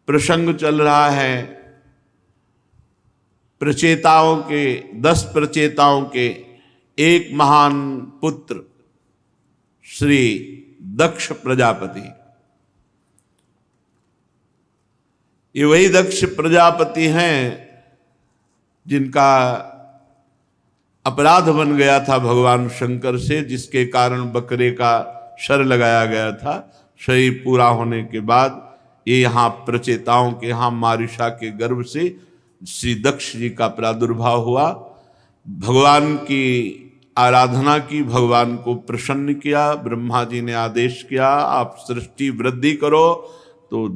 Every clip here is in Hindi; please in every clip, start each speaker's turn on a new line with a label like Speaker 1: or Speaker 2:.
Speaker 1: प्रसंग चल रहा है प्रचेताओं के, 10 प्रचेताओं के एक महान पुत्र श्री दक्ष प्रजापति। ये वही दक्ष प्रजापति हैं जिनका अपराध बन गया था भगवान शंकर से, जिसके कारण बकरे का शर लगाया गया था। शरीर पूरा होने के बाद ये यहाँ प्रचेताओं के यहाँ मारिशा के गर्भ से श्री दक्ष जी का प्रादुर्भाव हुआ। भगवान की आराधना की, भगवान को प्रसन्न किया। ब्रह्मा जी ने आदेश किया आप सृष्टि वृद्धि करो, तो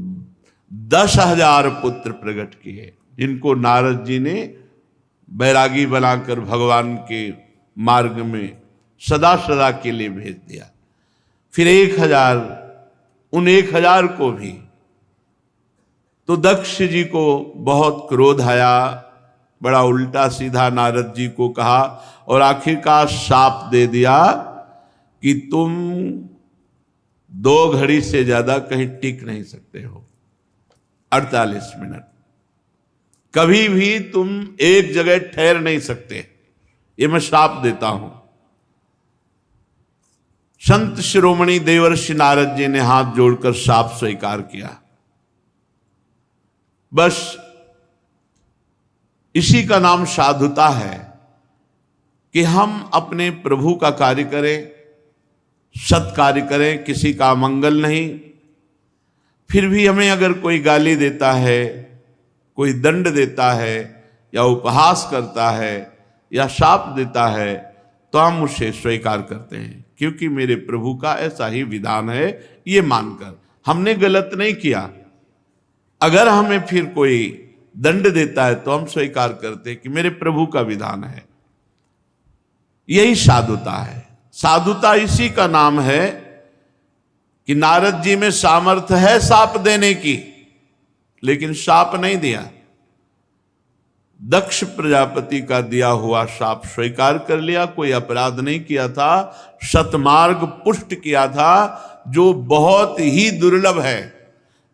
Speaker 1: 10,000 पुत्र प्रकट किए, जिनको नारद जी ने बैरागी बनाकर भगवान के मार्ग में सदा सदा के लिए भेज दिया। फिर 1,000, उन 1,000 को भी, तो दक्ष जी को बहुत क्रोध आया, बड़ा उल्टा सीधा नारद जी को कहा और आखिरकार शाप दे दिया कि तुम 2 घड़ी से ज्यादा कहीं टिक नहीं सकते हो, 48 मिनट कभी भी तुम एक जगह ठहर नहीं सकते, ये मैं शाप देता हूं। संत शिरोमणि देवर्षि नारद जी ने हाथ जोड़कर शाप स्वीकार किया। बस इसी का नाम साधुता है कि हम अपने प्रभु का कार्य करें, सत कार्य करें, किसी का मंगल नहीं। फिर भी हमें अगर कोई गाली देता है, कोई दंड देता है या उपहास करता है या शाप देता है, तो हम उसे स्वीकार करते हैं, क्योंकि मेरे प्रभु का ऐसा ही विधान है। ये मानकर हमने गलत नहीं किया। अगर हमें फिर कोई दंड देता है तो हम स्वीकार करते हैं कि मेरे प्रभु का विधान है। यही साधुता है। साधुता इसी का नाम है कि नारद जी में सामर्थ्य है शाप देने की, लेकिन शाप नहीं दिया। दक्ष प्रजापति का दिया हुआ शाप स्वीकार कर लिया। कोई अपराध नहीं किया था, सतमार्ग पुष्ट किया था, जो बहुत ही दुर्लभ है।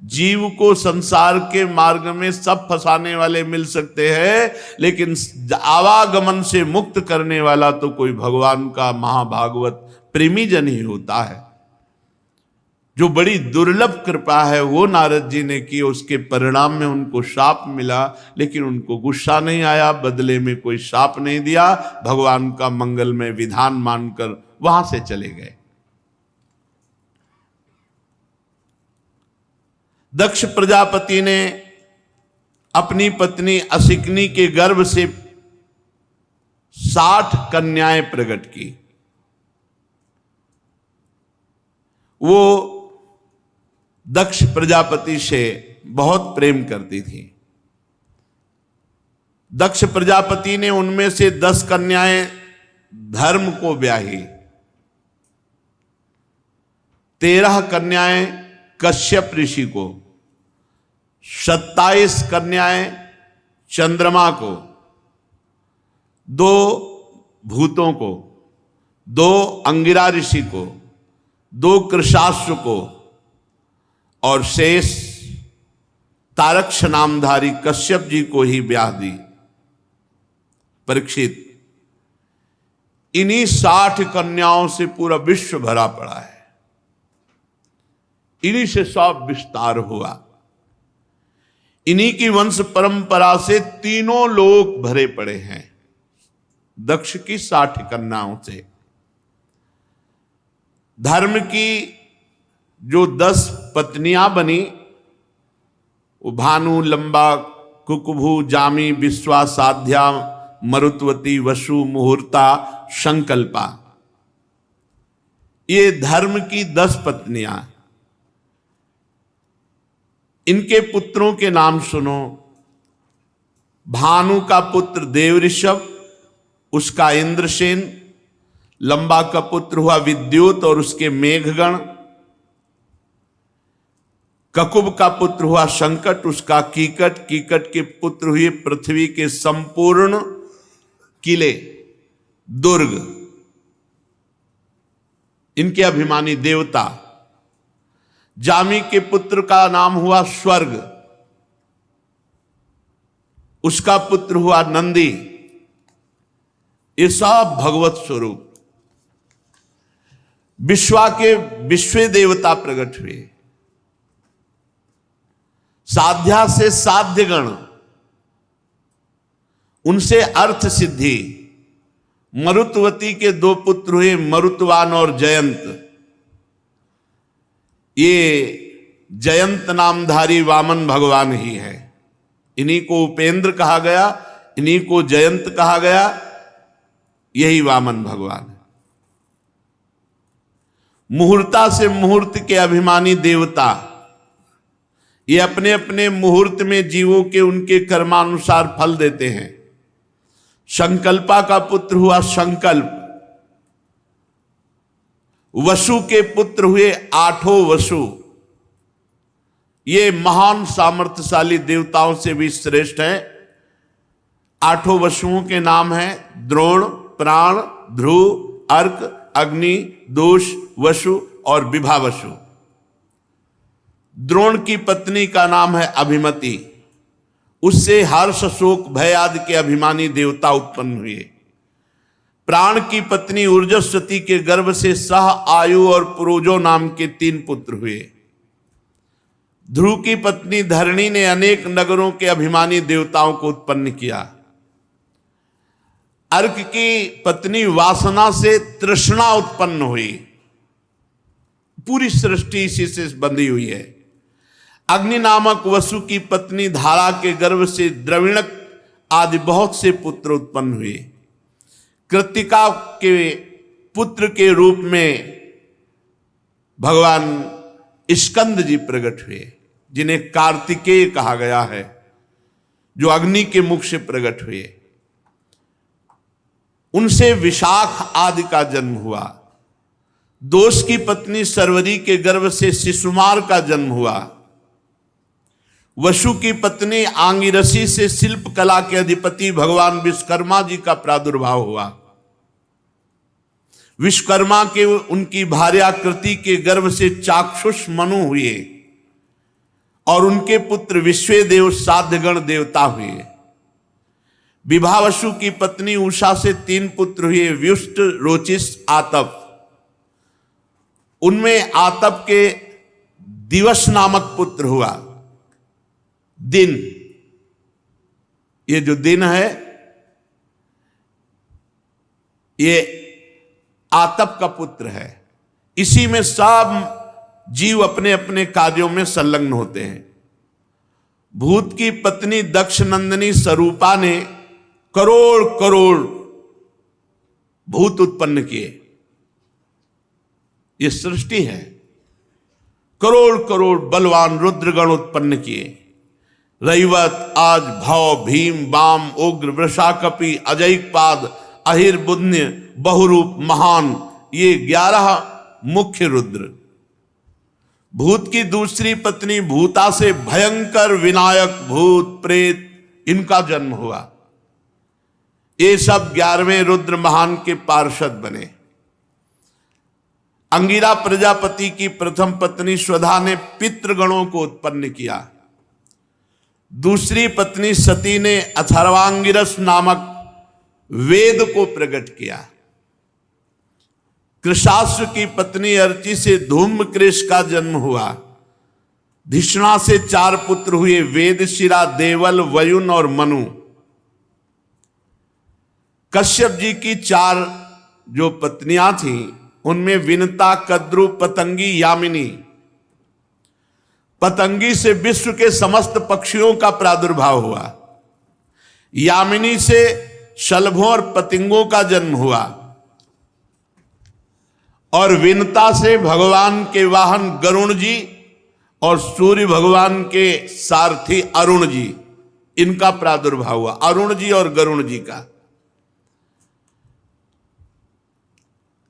Speaker 1: जीव को संसार के मार्ग में सब फंसाने वाले मिल सकते हैं, लेकिन आवागमन से मुक्त करने वाला तो कोई भगवान का महाभागवत प्रेमी जन ही होता है। जो बड़ी दुर्लभ कृपा है वो नारद जी ने की। उसके परिणाम में उनको शाप मिला, लेकिन उनको गुस्सा नहीं आया, बदले में कोई शाप नहीं दिया, भगवान का मंगलमय विधान मानकर वहां से चले गए। दक्ष प्रजापति ने अपनी पत्नी असिकनी के गर्भ से 60 कन्याएं प्रकट की। वो दक्ष प्रजापति से बहुत प्रेम करती थी। दक्ष प्रजापति ने उनमें से 10 कन्याएं धर्म को ब्याही, 13 कन्याएं कश्यप ऋषि को, 27 कन्याएं चंद्रमा को, 2 भूतों को, 2 अंगिरा ऋषि को, 2 कृशाश्व को और शेष तारक्ष नामधारी कश्यप जी को ही ब्याह दी। परीक्षित, इन्हीं 60 कन्याओं से पूरा विश्व भरा पड़ा है। इन्हीं से सब विस्तार हुआ। इन्हीं की वंश परंपरा से तीनों लोक भरे पड़े हैं, दक्ष की 60 कन्याओं से। धर्म की जो 10 पत्नियां बनी, वो भानु, लंबा, कुकुभू, जामी, विश्वा, साध्या, मरुत्वती, वसु, मुहूर्ता, संकल्पा, ये धर्म की 10 पत्नियां। इनके पुत्रों के नाम सुनो। भानु का पुत्र देवऋषभ, उसका इंद्रसेन। लंबा का पुत्र हुआ विद्युत और उसके मेघगण। ककुब का पुत्र हुआ संकट, उसका कीकट। कीकट के पुत्र हुए पृथ्वी के संपूर्ण किले, दुर्ग, इनके अभिमानी देवता। जामी के पुत्र का नाम हुआ स्वर्ग, उसका पुत्र हुआ नंदी। ये सब भगवत स्वरूप विश्व देवता प्रकट हुए। साध्या से साध्य गण, उनसे अर्थ सिद्धि। मरुतवती के दो पुत्र हुए, मरुतवान और जयंत। ये जयंत नामधारी वामन भगवान ही है। इन्हीं को उपेंद्र कहा गया, इन्हीं को जयंत कहा गया। यही वामन भगवान है। मुहूर्ता से मुहूर्त के अभिमानी देवता, ये अपने अपने मुहूर्त में जीवों के उनके कर्मानुसार फल देते हैं। संकल्पा का पुत्र हुआ संकल्प। वसु के पुत्र हुए आठों वसु। ये महान सामर्थ्यशाली देवताओं से भी श्रेष्ठ हैं। आठों वसुओं के नाम हैं द्रोण, प्राण, ध्रुव, अर्क, अग्नि, दोष, वसु और विभावसु। द्रोण की पत्नी का नाम है अभिमति। उससे हर्ष, शोक, भय आदि के अभिमानी देवता उत्पन्न हुए। प्राण की पत्नी ऊर्जस्वती के गर्भ से सह, आयु और पुरोजो नाम के 3 पुत्र हुए। ध्रुव की पत्नी धरणी ने अनेक नगरों के अभिमानी देवताओं को उत्पन्न किया। अर्क की पत्नी वासना से तृष्णा उत्पन्न हुई। पूरी सृष्टि इसी से बंधी हुई है। अग्नि नामक वसु की पत्नी धारा के गर्भ से द्रविणक आदि बहुत से पुत्र उत्पन्न हुए। कृत्तिका के पुत्र के रूप में भगवान स्कंद जी प्रकट हुए, जिन्हें कार्तिकेय कहा गया है, जो अग्नि के मुख से प्रकट हुए। उनसे विशाख आदि का जन्म हुआ। दोष की पत्नी सर्वरी के गर्भ से शिशुमार का जन्म हुआ। वसु की पत्नी आंगिरसी से शिल्प कला के अधिपति भगवान विश्वकर्मा जी का प्रादुर्भाव हुआ। विश्वकर्मा के उनकी भार्याकृति के गर्भ से चाक्षुष मनु हुए और उनके पुत्र विश्वेदेव साध्यगण देवता हुए। विभावसु की पत्नी उषा से 3 पुत्र हुए, व्युष्ट, रोचिस, आतप। उनमें आतप के दिवस नामक पुत्र हुआ। दिन, ये जो दिन है ये आतप का पुत्र है। इसी में सब जीव अपने अपने कार्यों में संलग्न होते हैं। भूत की पत्नी दक्ष नंदिनी स्वरूपा ने करोड़ करोड़ भूत उत्पन्न किए। ये सृष्टि है। करोड़ करोड़ बलवान रुद्रगण उत्पन्न किए। रैवत, आज, भव, भीम, वाम, उग्र, वृषाकपि, अजैकपाद, अहिर, बुध्य, बहुरूप, महान, ये 11 मुख्य रुद्र। भूत की दूसरी पत्नी भूता से भयंकर विनायक, भूत, प्रेत, इनका जन्म हुआ। ये सब 11वें रुद्र महान के पार्षद बने। अंगिरा प्रजापति की प्रथम पत्नी स्वधा ने पितृगणों को उत्पन्न किया। दूसरी पत्नी सती ने अथर्वांगिरस नामक वेद को प्रकट किया। कृशास्त्र की पत्नी अर्ची से धूम्रकृष का जन्म हुआ। धिषणा से 4 पुत्र हुए, वेदशिरा, देवल, वयुन और मनु। कश्यप जी की 4 जो पत्नियां थीं, उनमें विनता, कद्रु, पतंगी, यामिनी। पतंगी से विश्व के समस्त पक्षियों का प्रादुर्भाव हुआ। यामिनी से शलभों और पतिंगों का जन्म हुआ और विनता से भगवान के वाहन गरुण जी और सूर्य भगवान के सारथी अरुण जी, इनका प्रादुर्भाव हुआ। अरुण जी और गरुण जी का।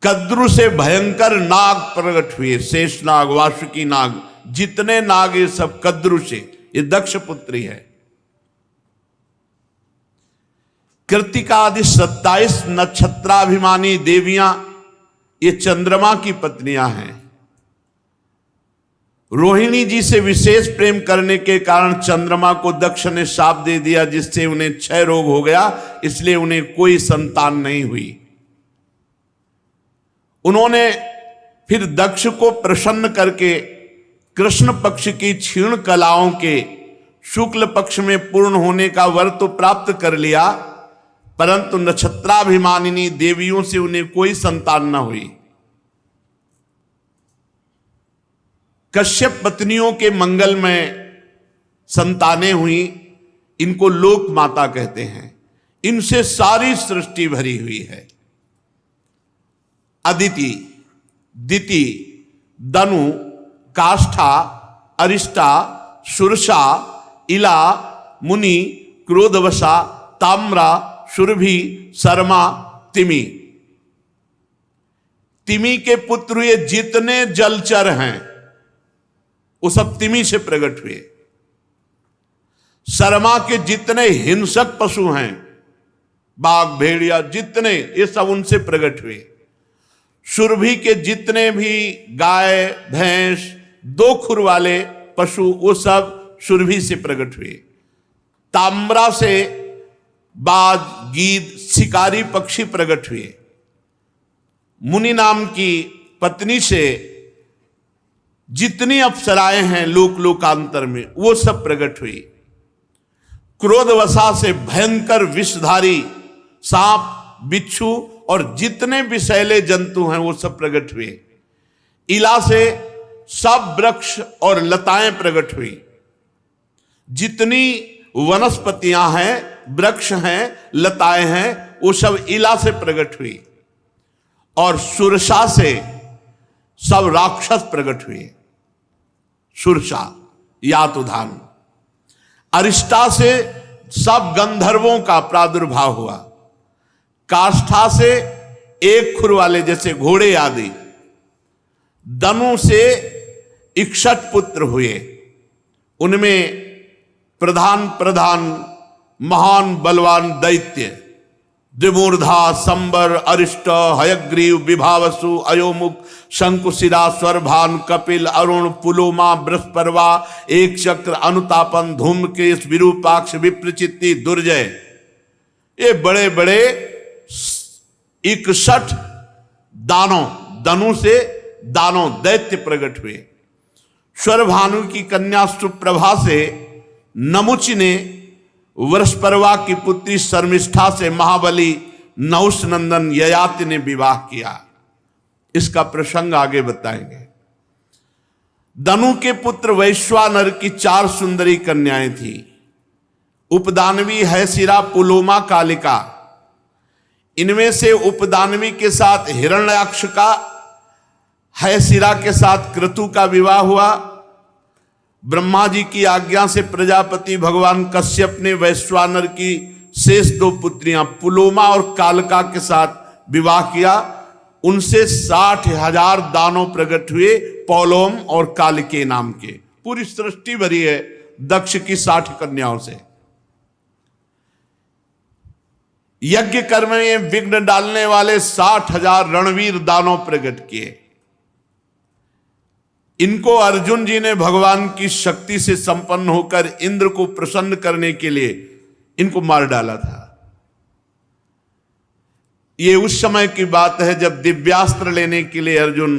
Speaker 1: कद्रु से भयंकर नाग प्रकट हुए, शेष नाग, वासुकी नाग, जितने नाग ये सब कद्रु से। ये दक्ष पुत्री है। कृतिका आदि 27 नक्षत्राभिमानी देवियां ये चंद्रमा की पत्नियां हैं। रोहिणी जी से विशेष प्रेम करने के कारण चंद्रमा को दक्ष ने शाप दे दिया, जिससे उन्हें क्षय रोग हो गया, इसलिए उन्हें कोई संतान नहीं हुई। उन्होंने फिर दक्ष को प्रसन्न करके कृष्ण पक्ष की क्षीण कलाओं के शुक्ल पक्ष में पूर्ण होने का वर तो प्राप्त कर लिया, परंतु नक्षत्राभिमानिनी देवियों से उन्हें कोई संतान न हुई। कश्यप पत्नियों के मंगल में संतानें हुई, इनको लोक माता कहते हैं। इनसे सारी सृष्टि भरी हुई है। अदिति, दिति, दनु, काष्ठा, अरिष्टा, सुरसा, इला, मुनि, क्रोधवसा, ताम्रा, सुरभि, शर्मा, तिमि। तिमि के पुत्र ये जितने जलचर हैं वो सब तिमि से प्रकट हुए। शर्मा के जितने हिंसक पशु हैं, बाघ, भेड़िया, जितने, ये सब उनसे प्रकट हुए। सुरभि के जितने भी गाय, भैंस, दो खुर वाले पशु, वो सब सुरभि से प्रकट हुए। ताम्रा से बाज, गीद, शिकारी पक्षी प्रकट हुए। मुनि नाम की पत्नी से जितनी अप्सराएं हैं लोक लोकांतर में, वो सब प्रकट हुई। क्रोधवशा से भयंकर विषधारी सांप, बिच्छू और जितने विषैले जंतु हैं वो सब प्रकट हुए। इला से सब वृक्ष और लताएं प्रकट हुई। जितनी वनस्पतियां हैं, वृक्ष हैं, लताएं हैं, वो सब इला से प्रकट हुई। और सुरसा से सब राक्षस प्रकट हुए। सुरसा यातुधान। अरिष्टा से सब गंधर्वों का प्रादुर्भाव हुआ। काष्ठा से एक खुर वाले जैसे घोड़े आदि। दनु से 61 पुत्र हुए। उनमें प्रधान महान बलवान दैत्य द्विमूर्धा, संबर, अरिष्ट, हयग्रीव, विभावसु, अयोमुख, शंकुशिरा, स्वरभान, कपिल, अरुण, पुलोमा, बृहस्पर्वा, एक चक्र, अनुतापन, धूमकेश, विरूपाक्ष, विप्रचित्ति, दुर्जय, ये बड़े बड़े 61 दानों, दनु से दानों, दैत्य प्रकट हुए। स्वरभानु की कन्या सुप्रभा से नमुचि ने वृषपर्वा की पुत्री शर्मिष्ठा से महाबली नहुष नंदन ययाति ने विवाह किया। इसका प्रसंग आगे बताएंगे। दनु के पुत्र वैश्वानर की 4 सुंदरी कन्याएं थी। उपदानवी, हैसिरा, पुलोमा, कालिका। इनमें से उपदानवी के साथ हिरण्याक्ष का, हैसिरा के साथ क्रतु का विवाह हुआ। ब्रह्मा जी की आज्ञा से प्रजापति भगवान कश्यप ने वैश्वानर की शेष 2 पुत्रियां पुलोमा और कालका के साथ विवाह किया। उनसे 60,000 दानव प्रकट हुए, पौलोम और कालिके नाम के। पूरी सृष्टि भरी है दक्ष की 60 कन्याओं से। यज्ञ कर्म में विघ्न डालने वाले 60,000 रणवीर दानव प्रकट किए। इनको अर्जुन जी ने भगवान की शक्ति से संपन्न होकर इंद्र को प्रसन्न करने के लिए इनको मार डाला था। ये उस समय की बात है जब दिव्यास्त्र लेने के लिए अर्जुन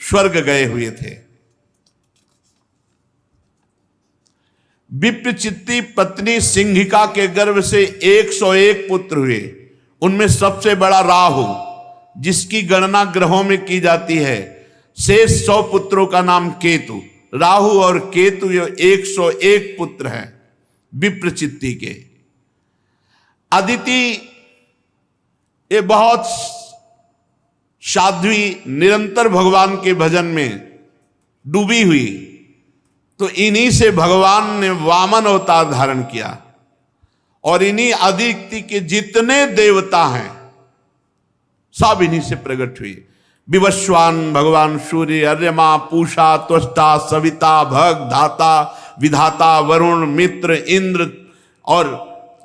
Speaker 1: स्वर्ग गए हुए थे। विप्रचित्ति पत्नी सिंहिका के गर्भ से 101 पुत्र हुए। उनमें सबसे बड़ा राहु, जिसकी गणना ग्रहों में की जाती है। शेष 100 पुत्रों का नाम केतु। राहु और केतु ये 101 पुत्र हैं विप्रचित्ति के। अदिति ये बहुत साध्वी, निरंतर भगवान के भजन में डूबी हुई, तो इन्हीं से भगवान ने वामन अवतार धारण किया। और इन्हीं अदिति के जितने देवता हैं सब इन्हीं से प्रकट हुए। विवस्वान भगवान सूर्य, अर्यमा, पूषा, त्वष्टा, सविता, भग, धाता, विधाता, वरुण, मित्र, इंद्र और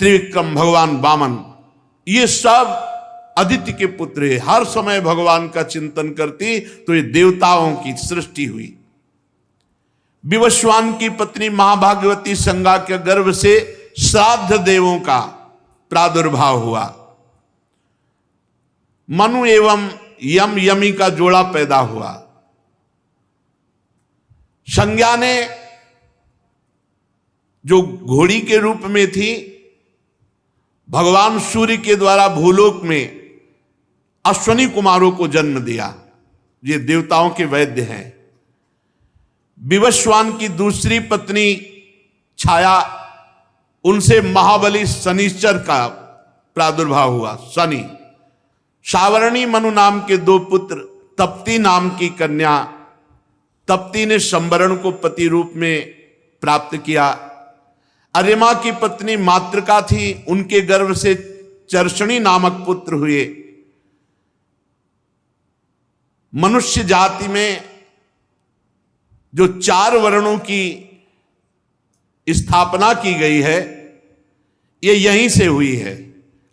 Speaker 1: त्रिविक्रम भगवान वामन, ये सब अदिति के पुत्र है। हर समय भगवान का चिंतन करती तो ये देवताओं की सृष्टि हुई। विवस्वान की पत्नी महाभागवती संज्ञा के गर्भ से श्राद्ध देवों का प्रादुर्भाव हुआ। मनु एवं यम यमी का जोड़ा पैदा हुआ। संज्ञा ने जो घोड़ी के रूप में थी, भगवान सूर्य के द्वारा भूलोक में अश्वनी कुमारों को जन्म दिया। ये देवताओं के वैद्य हैं। विवस्वान की दूसरी पत्नी छाया, उनसे महाबली शनिश्चर का प्रादुर्भाव हुआ। शनि सावरणी मनु नाम के दो पुत्र, तप्ती नाम की कन्या। तप्ती ने संवरण को पति रूप में प्राप्त किया। अरिमा की पत्नी मातृका थी, उनके गर्भ से चर्षणी नामक पुत्र हुए। मनुष्य जाति में जो 4 वर्णों की स्थापना की गई है, ये यहीं से हुई है।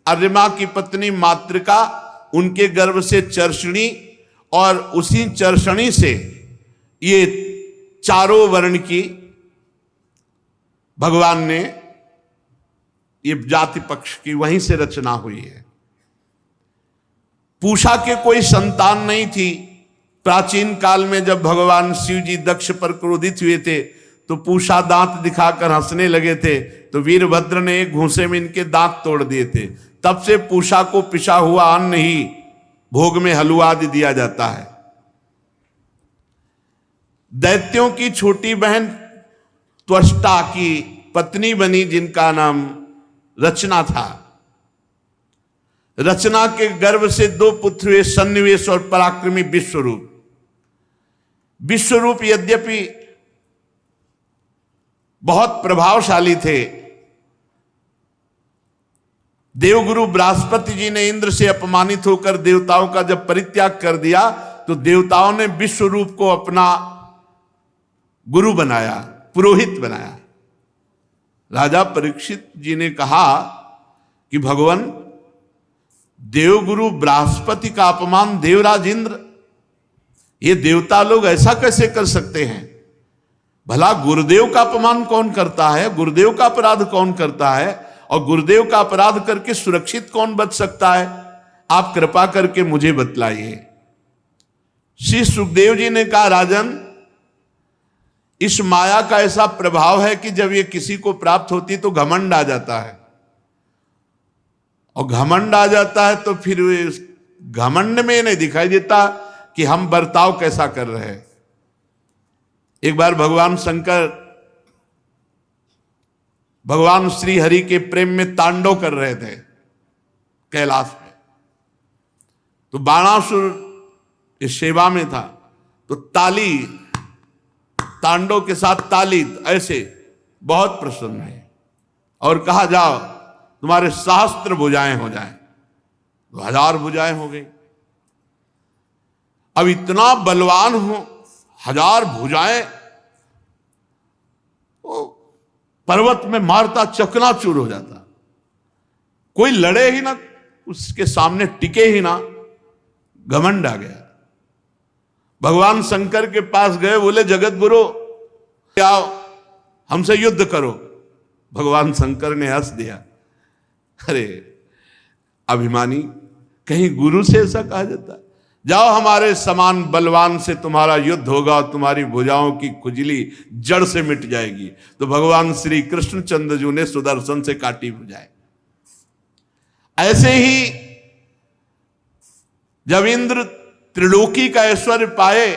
Speaker 1: अरिमा की पत्नी मातृका, उनके गर्भ से चर्षणी, और उसी चर्षणी से ये 4 वर्ण की भगवान ने ये जाति पक्ष की वहीं से रचना हुई है। पूषा के कोई संतान नहीं थी। प्राचीन काल में जब भगवान शिव जी दक्ष पर क्रोधित हुए थे तो पूषा दांत दिखाकर हंसने लगे थे, तो वीरभद्र ने एक घूंसे में इनके दांत तोड़ दिए थे। तब से पूषा को पिसा हुआ अन्न ही भोग में हलवा आदि दिया जाता है। दैत्यों की छोटी बहन त्वष्टा की पत्नी बनी, जिनका नाम रचना था। रचना के गर्भ से 2 पुत्र हुए, सन्निवेश और पराक्रमी विश्वरूप। विश्वरूप यद्यपि बहुत प्रभावशाली थे, देवगुरु बृहस्पति जी ने इंद्र से अपमानित होकर देवताओं का जब परित्याग कर दिया तो देवताओं ने विश्वरूप को अपना गुरु बनाया, पुरोहित बनाया। राजा परीक्षित जी ने कहा कि भगवान, देवगुरु बृहस्पति का अपमान देवराज इंद्र, ये देवता लोग ऐसा कैसे कर सकते हैं? भला गुरुदेव का अपमान कौन करता है? गुरुदेव का अपराध कौन करता है? और गुरुदेव का अपराध करके सुरक्षित कौन बच सकता है? आप कृपा करके मुझे बतलाइए। श्री सुखदेव जी ने कहा, राजन, इस माया का ऐसा प्रभाव है कि जब ये किसी को प्राप्त होती तो घमंड आ जाता है, और घमंड आ जाता है तो फिर घमंड में नहीं दिखाई देता कि हम बर्ताव कैसा कर रहे हैं। एक बार भगवान शंकर भगवान श्री हरि के प्रेम में तांडव कर रहे थे कैलाश में, तो बाणासुर इस सेवा में था, तो ताली, तांडव के साथ ताली ऐसे बहुत प्रसन्न है, और कहा जाओ तुम्हारे सहस्त्र भुजाएं हो जाएं, तो 1000 भुजाएं हो गई। अब इतना बलवान हो, 1000 भुजाएं, पर्वत में मारता चकनाचूर हो जाता, कोई लड़े ही ना, उसके सामने टिके ही ना, घमंड आ गया। भगवान शंकर के पास गए, बोले जगत गुरु आओ हमसे युद्ध करो। भगवान शंकर ने हंस दिया, अरे अभिमानी, कहीं गुरु से ऐसा कहा जाता? जाओ हमारे समान बलवान से तुम्हारा युद्ध होगा और तुम्हारी भुजाओं की खुजली जड़ से मिट जाएगी। तो भगवान श्री कृष्णचंद्र जी ने सुदर्शन से काटी भुजाएं। ऐसे ही जब इंद्र त्रिलोकी का ऐश्वर्य पाए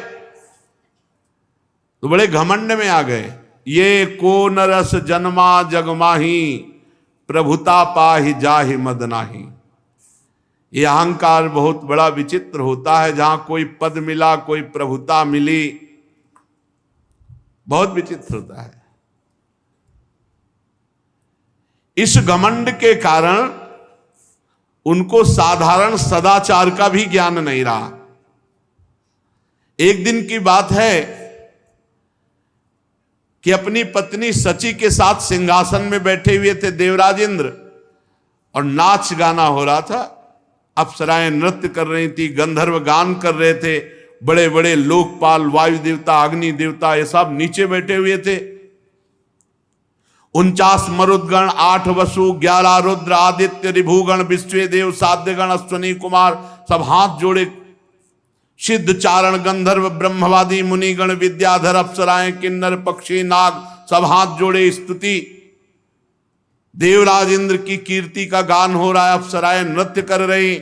Speaker 1: तो बड़े घमंड में आ गए। ये को नरस जन्मा जगमाही, प्रभुता पाहि जाहि मद नाही। ये अहंकार बहुत बड़ा विचित्र होता है। जहां कोई पद मिला, कोई प्रभुता मिली, बहुत विचित्र होता है। इस घमंड के कारण उनको साधारण सदाचार का भी ज्ञान नहीं रहा। एक दिन की बात है कि अपनी पत्नी सची के साथ सिंहासन में बैठे हुए थे देवराज इंद्र, और नाच गाना हो रहा था। अप्सराएं नृत्य कर रही थी, गंधर्व गान कर रहे थे, बड़े बड़े लोकपाल, वायु देवता, अग्नि देवता, ये सब नीचे बैठे हुए थे। 49 मरुदगण, 8 वसु, 11 रुद्र, आदित्य, ऋभुगण, विश्वे देव, साध्यगण, अश्वनी कुमार, सब हाथ जोड़े। सिद्ध, चारण, गंधर्व, ब्रह्मवादी, मुनिगण, विद्याधर, अप्सराएं, किन्नर, पक्षी, नाग, सब हाथ जोड़े स्तुति। देवराज इंद्र की कीर्ति का गान हो रहा है, अप्सराएं नृत्य कर रही।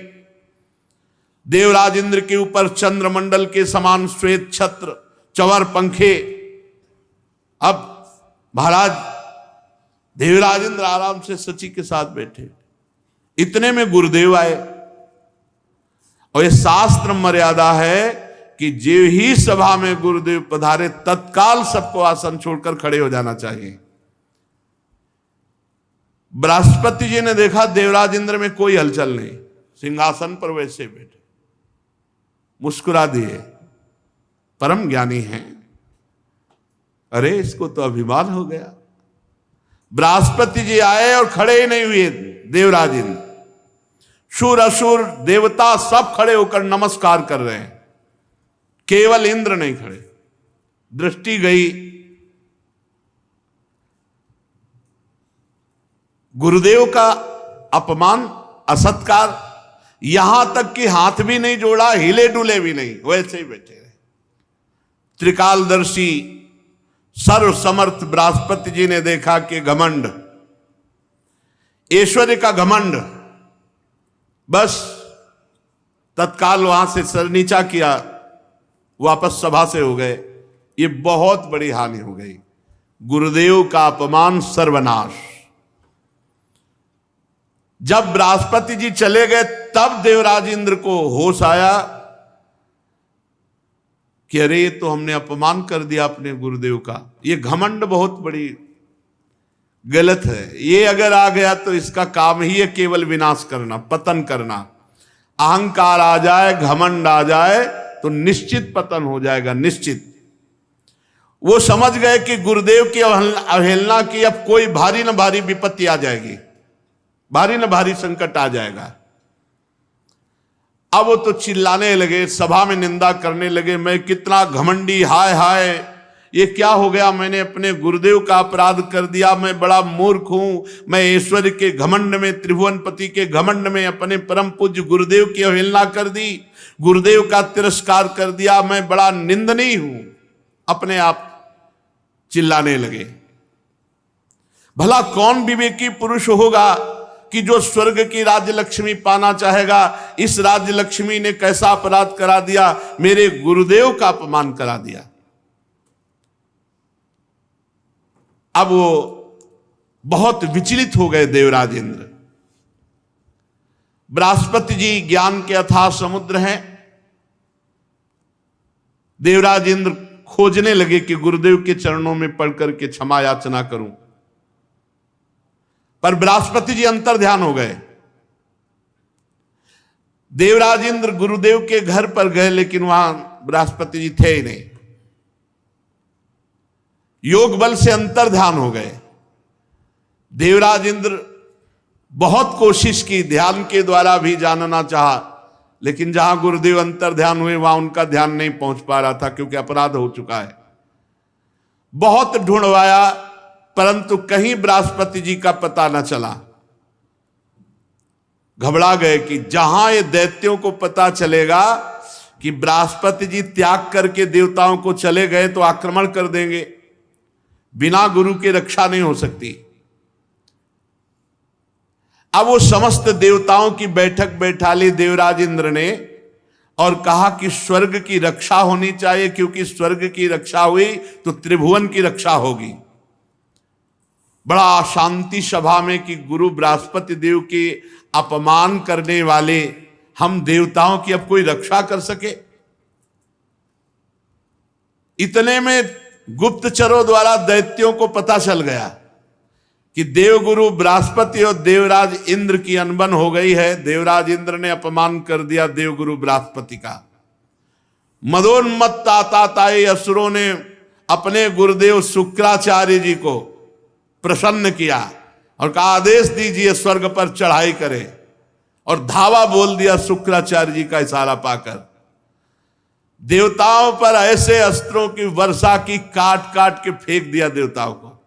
Speaker 1: देवराज इंद्र के ऊपर चंद्रमंडल के समान श्वेत छत्र, चंवर पंखे। अब महाराज देवराज इंद्र आराम से सची के साथ बैठे, इतने में गुरुदेव आए। और ये शास्त्र मर्यादा है कि जो ही सभा में गुरुदेव पधारे तत्काल सबको आसन छोड़कर खड़े हो जाना चाहिए। बृहस्पति जी ने देखा देवराज इंद्र में कोई हलचल नहीं, सिंहासन पर वैसे बैठे, मुस्कुरा दिए, परम ज्ञानी हैं। अरे इसको तो अभिमान हो गया। बृहस्पति जी आए और खड़े ही नहीं हुए देवराज इंद्र, शूर असुर देवता सब खड़े होकर नमस्कार कर रहे हैं, केवल इंद्र नहीं खड़े। दृष्टि गई, गुरुदेव का अपमान, असत्कार, यहां तक कि हाथ भी नहीं जोड़ा, हिले डुले भी नहीं, वैसे ही बैठे रहे। त्रिकालदर्शी सर्व समर्थ बृहस्पति जी ने देखा कि घमंड, ऐश्वर्य का घमंड, बस तत्काल वहां से सर नीचा किया, वापस सभा से हो गए। ये बहुत बड़ी हानि हो गई। गुरुदेव का अपमान, सर्वनाश। जब बृहस्पति जी चले गए तब देवराज इंद्र को होश आया कि अरे तो हमने अपमान कर दिया अपने गुरुदेव का। ये घमंड बहुत बड़ी गलत है। ये अगर आ गया तो इसका काम ही है केवल विनाश करना, पतन करना। अहंकार आ जाए, घमंड आ जाए तो निश्चित पतन हो जाएगा, निश्चित। वो समझ गए कि गुरुदेव की अवहेलना की अब कोई भारी न भारी विपत्ति आ जाएगी, भारी न भारी संकट आ जाएगा। अब वो तो चिल्लाने लगे, सभा में निंदा करने लगे, मैं कितना घमंडी, हाय हाय ये क्या हो गया, मैंने अपने गुरुदेव का अपराध कर दिया, मैं बड़ा मूर्ख हूं, मैं ऐश्वर्य के घमंड में, त्रिभुवनपति के घमंड में अपने परम पूज्य गुरुदेव की अवहेलना कर दी, गुरुदेव का तिरस्कार कर दिया, मैं बड़ा निंदनीय हूं। अपने आप चिल्लाने लगे। भला कौन विवेकी पुरुष होगा कि जो स्वर्ग की राज्य लक्ष्मी पाना चाहेगा। इस राज्य लक्ष्मी ने कैसा अपराध करा दिया, मेरे गुरुदेव का अपमान करा दिया। अब वो बहुत विचलित हो गए देवराज इंद्र। बृहस्पति जी ज्ञान के अथाह समुद्र हैं। देवराज इंद्र खोजने लगे कि गुरुदेव के चरणों में पढ़ करके क्षमा याचना करूं, पर बृहस्पति जी अंतर ध्यान हो गए। देवराज इंद्र गुरुदेव के घर पर गए, लेकिन वहां बृहस्पति जी थे ही नहीं। योग बल से अंतर ध्यान हो गए। देवराज इंद्र बहुत कोशिश की, ध्यान के द्वारा भी जानना चाहा, लेकिन जहां गुरुदेव अंतर ध्यान हुए वहां उनका ध्यान नहीं पहुंच पा रहा था, क्योंकि अपराध हो चुका है। बहुत ढूंढवाया, परंतु कहीं बृहस्पति जी का पता न चला। घबरा गए कि जहां ये दैत्यों को पता चलेगा कि बृहस्पति जी त्याग करके देवताओं को चले गए तो आक्रमण कर देंगे, बिना गुरु के रक्षा नहीं हो सकती। अब वो समस्त देवताओं की बैठक बैठा ली देवराज इंद्र ने और कहा कि स्वर्ग की रक्षा होनी चाहिए, क्योंकि स्वर्ग की रक्षा हुई तो त्रिभुवन की रक्षा होगी। बड़ा शांति सभा में कि गुरु बृहस्पति देव के अपमान करने वाले हम देवताओं की अब कोई रक्षा कर सके। इतने में गुप्तचरों द्वारा दैत्यों को पता चल गया कि देवगुरु बृहस्पति और देवराज इंद्र की अनबन हो गई है। देवराज इंद्र ने अपमान कर दिया देवगुरु बृहस्पति का। मदोन्मत्त ताताई असुरों ने अपने गुरुदेव शुक्राचार्य जी को प्रसन्न किया और कहा आदेश दीजिए स्वर्ग पर चढ़ाई करे, और धावा बोल दिया शुक्राचार्य जी का इशारा पाकर। देवताओं पर ऐसे अस्त्रों की वर्षा की, काट काट के फेंक दिया देवताओं को।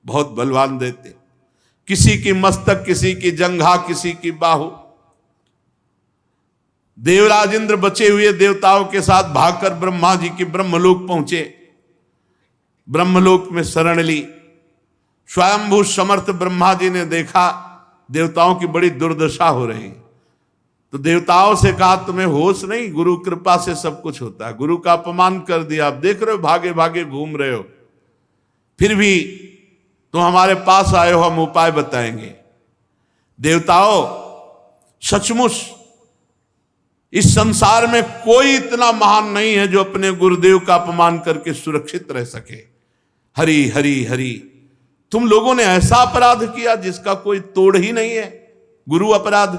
Speaker 1: बहुत बलवान देते, किसी की मस्तक, किसी की जंघा, किसी की बाहु। देवराज इंद्र बचे हुए देवताओं के साथ भागकर ब्रह्मा जी की ब्रह्मलोक पहुंचे। ब्रह्मलोक में शरण ली। स्वयंभू समर्थ ब्रह्मा जी ने देखा देवताओं की बड़ी दुर्दशा हो रही, तो देवताओं से कहा तुम्हें होश नहीं, गुरु कृपा से सब कुछ होता है। गुरु का अपमान कर दिया, आप देख रहे हो भागे भागे घूम रहे हो, फिर भी तुम हमारे पास आए हो, हम उपाय बताएंगे। देवताओं, सचमुच इस संसार में कोई इतना महान नहीं है जो अपने गुरुदेव का अपमान करके सुरक्षित रह सके। हरि हरि हरि, तुम लोगों ने ऐसा अपराध किया जिसका कोई तोड़ ही नहीं है, गुरु अपराध।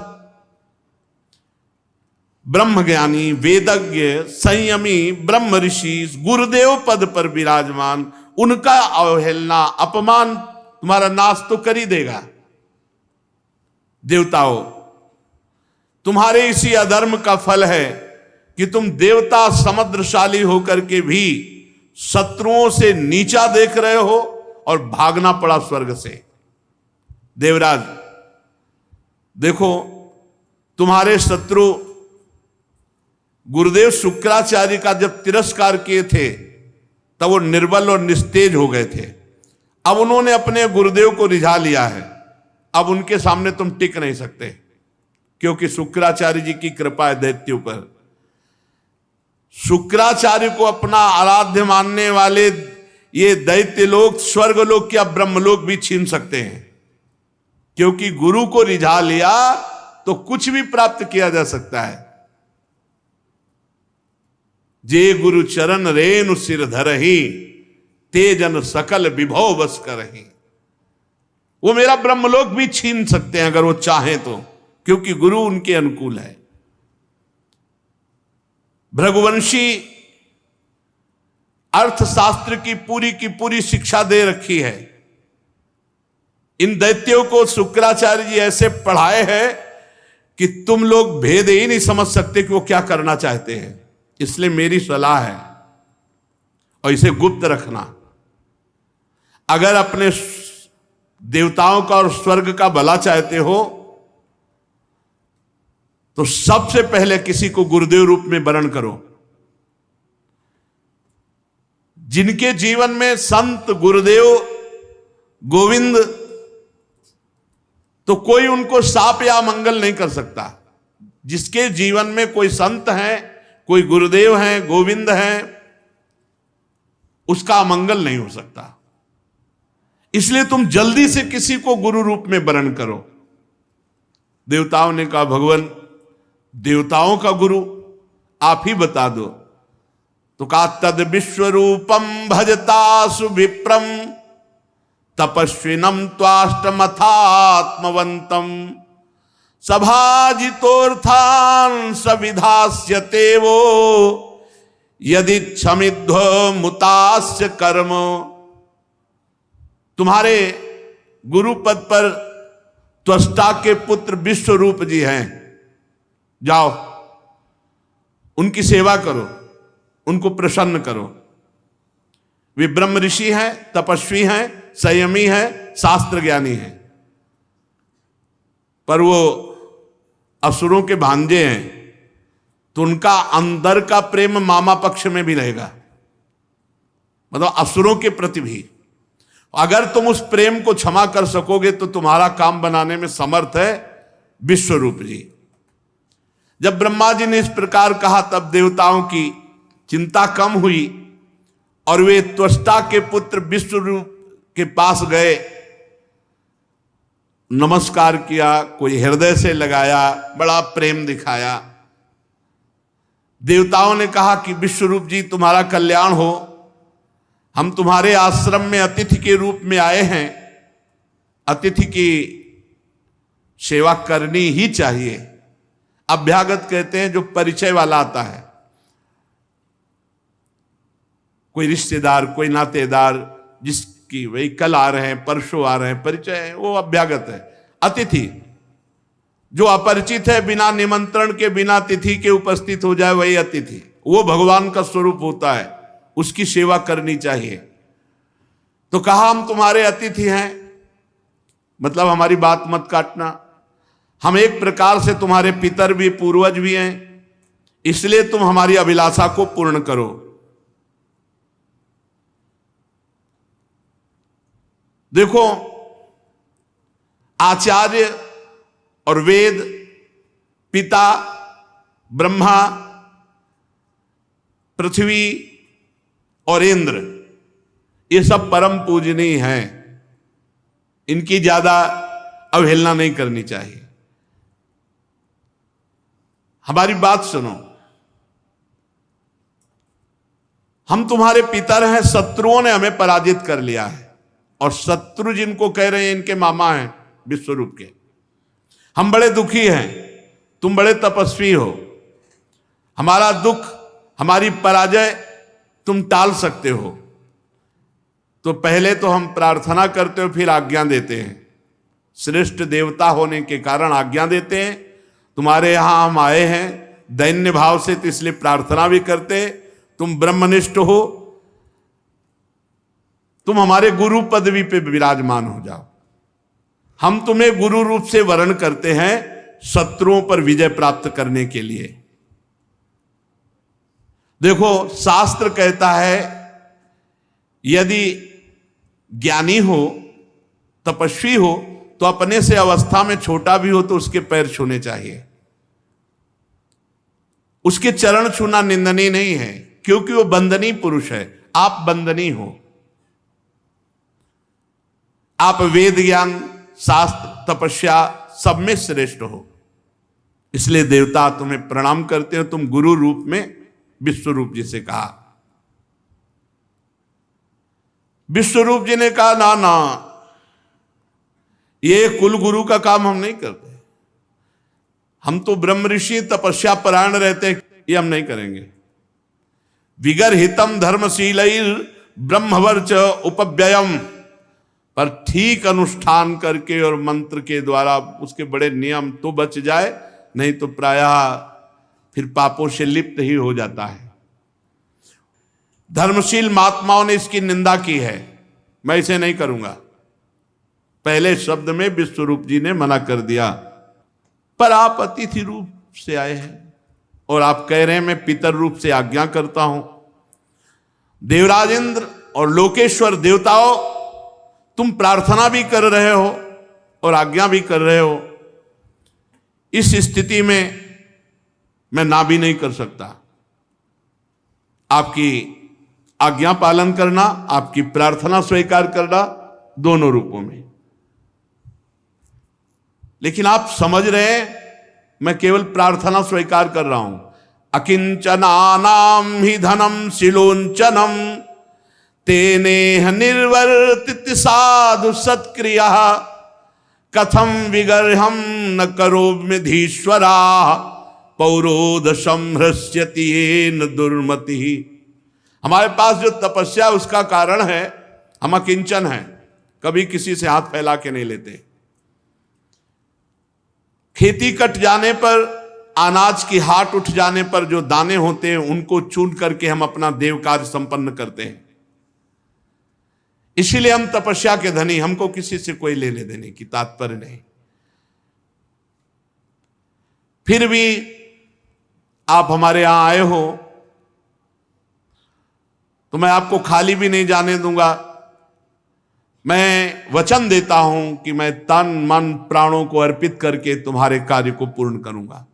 Speaker 1: ब्रह्मज्ञानी, वेदज्ञ, संयमी ब्रह्म ऋषि गुरुदेव पद पर विराजमान, उनका अवहेलना, अपमान तुम्हारा नाश तो कर ही देगा। देवताओं, तुम्हारे इसी अधर्म का फल है कि तुम देवता समुद्रशाली होकर के भी शत्रुओं से नीचा देख रहे हो और भागना पड़ा स्वर्ग से। देवराज देखो, तुम्हारे शत्रु गुरुदेव शुक्राचार्य का जब तिरस्कार किए थे तब वो निर्बल और निस्तेज हो गए थे। अब उन्होंने अपने गुरुदेव को रिझा लिया है। अब उनके सामने तुम टिक नहीं सकते, क्योंकि शुक्राचार्य जी की कृपा है दैत्यों पर। शुक्राचार्य को अपना आराध्य मानने वाले ये दैत्य लोग स्वर्गलोक या ब्रह्मलोक भी छीन सकते हैं, क्योंकि गुरु को रिझा लिया तो कुछ भी प्राप्त किया जा सकता है। जे गुरु चरण रेणु सिर धरहि, तेजन सकल विभव बस करहि। वो मेरा ब्रह्मलोक भी छीन सकते हैं अगर वो चाहें तो, क्योंकि गुरु उनके अनुकूल है। भृगुवंशी अर्थशास्त्र की पूरी शिक्षा दे रखी है। इन दैत्यों को शुक्राचार्य जी ऐसे पढ़ाए हैं कि तुम लोग भेद ही नहीं समझ सकते कि वो क्या करना चाहते हैं। इसलिए मेरी सलाह है, और इसे गुप्त रखना। अगर अपने देवताओं का और स्वर्ग का भला चाहते हो तो सबसे पहले किसी को गुरुदेव रूप में वरण करो। जिनके जीवन में संत, गुरुदेव, गोविंद, तो कोई उनको शाप या मंगल नहीं कर सकता। जिसके जीवन में कोई संत है, कोई गुरुदेव है, गोविंद है, उसका अमंगल नहीं हो सकता। इसलिए तुम जल्दी से किसी को गुरु रूप में वरण करो। देवताओं ने कहा भगवान, देवताओं का गुरु आप ही बता दो। तो कहा तद विश्वरूपम भजतासु विप्रम तपस्विनम त्वाष्टमथात्मवंतम सभाजितोर्थान सविधास्यते वो यदि क्षमिध्व मुतास्य कर्म। तुम्हारे गुरु पद पर त्वष्टा के पुत्र विश्वरूप जी हैं, जाओ उनकी सेवा करो, उनको प्रसन्न करो। वे ब्रह्म ऋषि हैं, तपस्वी हैं, संयमी हैं, शास्त्र ज्ञानी हैं, पर वो असुरों के भांजे हैं, तो उनका अंदर का प्रेम मामा पक्ष में भी रहेगा, मतलब असुरों के प्रति भी। अगर तुम उस प्रेम को क्षमा कर सकोगे तो तुम्हारा काम बनाने में समर्थ है विश्वरूप जी। जब ब्रह्मा जी ने इस प्रकार कहा तब देवताओं की चिंता कम हुई और वे त्वष्टा के पुत्र विश्वरूप के पास गए, नमस्कार किया, कोई हृदय से लगाया, बड़ा प्रेम दिखाया। देवताओं ने कहा कि विश्वरूप जी तुम्हारा कल्याण हो, हम तुम्हारे आश्रम में अतिथि के रूप में आए हैं, अतिथि की सेवा करनी ही चाहिए। अभ्यागत कहते हैं जो परिचय वाला आता है, कोई रिश्तेदार, कोई नातेदार, जिसकी वही कल आ रहे हैं, परसों आ रहे हैं, परिचय है, वो अभ्यागत है। अतिथि जो अपरिचित है, बिना निमंत्रण के, बिना तिथि के उपस्थित हो जाए, वही अतिथि। वो भगवान का स्वरूप होता है, उसकी सेवा करनी चाहिए। तो कहा हम तुम्हारे अतिथि हैं, मतलब हमारी बात मत काटना, हम एक प्रकार से तुम्हारे पितर भी पूर्वज भी हैं, इसलिए तुम हमारी अभिलाषा को पूर्ण करो। देखो, आचार्य और वेद, पिता ब्रह्मा, पृथ्वी और इंद्र, ये सब परम पूजनीय हैं, इनकी ज्यादा अवहेलना नहीं करनी चाहिए। हमारी बात सुनो, हम तुम्हारे पितर हैं, शत्रुओं ने हमें पराजित कर लिया है, और शत्रु जिनको कह रहे हैं इनके मामा हैं विश्वरूप के। हम बड़े दुखी हैं, तुम बड़े तपस्वी हो, हमारा दुख, हमारी पराजय तुम टाल सकते हो। तो पहले तो हम प्रार्थना करते हो, फिर आज्ञा देते हैं। श्रेष्ठ देवता होने के कारण आज्ञा देते हैं, तुम्हारे यहां हम आए हैं दैन्य भाव से, तो इसलिए प्रार्थना भी करते हैं, तुम ब्रह्मनिष्ठ हो, तुम हमारे गुरु पदवी पे विराजमान हो जाओ। हम तुम्हें गुरु रूप से वर्ण करते हैं शत्रुओं पर विजय प्राप्त करने के लिए। देखो, शास्त्र कहता है यदि ज्ञानी हो, तपस्वी हो, तो अपने से अवस्था में छोटा भी हो तो उसके पैर छूने चाहिए। उसके चरण छूना निंदनीय नहीं है, क्योंकि वो बंदनीय पुरुष है, आप बंदनीय हो। आप वेद ज्ञान, शास्त्र, तपस्या सब में श्रेष्ठ हो, इसलिए देवता तुम्हें प्रणाम करते हो। तुम गुरु रूप में विश्वरूप जी से कहा। विश्वरूप जी ने कहा, ना ना, ये कुल गुरु का काम हम नहीं करते, हम तो ब्रह्म ऋषि तपस्या परायण रहते हैं, ये हम नहीं करेंगे। विगर हितम धर्मशीलैर ब्रह्मवर्च उपव्ययम, पर ठीक अनुष्ठान करके और मंत्र के द्वारा उसके बड़े नियम तो बच जाए, नहीं तो प्रायः फिर पापों से लिप्त ही हो जाता है। धर्मशील महात्माओं ने इसकी निंदा की है, मैं इसे नहीं करूंगा। पहले शब्द में विश्वरूप जी ने मना कर दिया। पर आप अतिथि रूप से आए हैं और आप कह रहे हैं मैं पितर रूप से आज्ञा करता हूं। देवराज इंद्र और लोकेश्वर देवताओं, तुम प्रार्थना भी कर रहे हो और आज्ञा भी कर रहे हो। इस स्थिति में मैं ना भी नहीं कर सकता। आपकी आज्ञा पालन करना, आपकी प्रार्थना स्वीकार करना, दोनों रूपों में। लेकिन आप समझ रहे हैं, मैं केवल प्रार्थना स्वीकार कर रहा हूं। अकिंचनानाम ही धनम शिलोंचनम तेनेह निर्वर्तित साधु सत्क्रिया कथम विगर्हम न करोम्यधीश्वरा पौरोध संहृष्यति येन दुर्मति। हमारे पास जो तपस्या उसका कारण है, हम अकिंचन हैं, कभी किसी से हाथ फैला के नहीं लेते। खेती कट जाने पर, अनाज की हाट उठ जाने पर जो दाने होते हैं उनको चुन करके हम अपना देव कार्य संपन्न करते हैं। इसीलिए हम तपस्या के धनी, हमको किसी से कोई लेने देने की तात्पर्य नहीं। फिर भी आप हमारे यहां आए हो तो मैं आपको खाली भी नहीं जाने दूंगा। मैं वचन देता हूं कि मैं तन मन प्राणों को अर्पित करके तुम्हारे कार्य को पूर्ण करूंगा।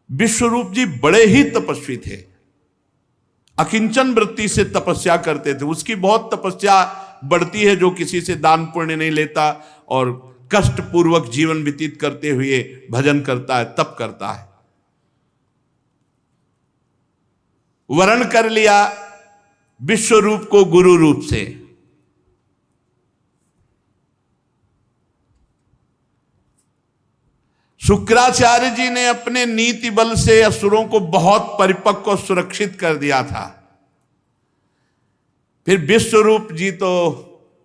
Speaker 1: विश्वरूप जी बड़े ही तपस्वी थे, अकिंचन वृत्ति से तपस्या करते थे। उसकी बहुत तपस्या बढ़ती है जो किसी से दान पुण्य नहीं लेता और कष्ट पूर्वक जीवन व्यतीत करते हुए भजन करता है, तप करता है। वर्ण कर लिया विश्वरूप को गुरु रूप से। शुक्राचार्य जी ने अपने नीति बल से असुरों को बहुत परिपक्व और सुरक्षित कर दिया था। फिर विश्वरूप जी तो